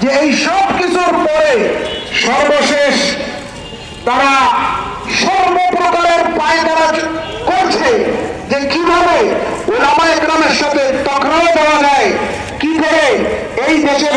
যে এই সব কিছুর পরে সর্বশেষ তারা সর্বপ্রকারের পায়তারা করছে যে কিভাবে ওলামায়ে কেরামের সাথে টকরাও দেওয়া যায়, কি করে এই দেশের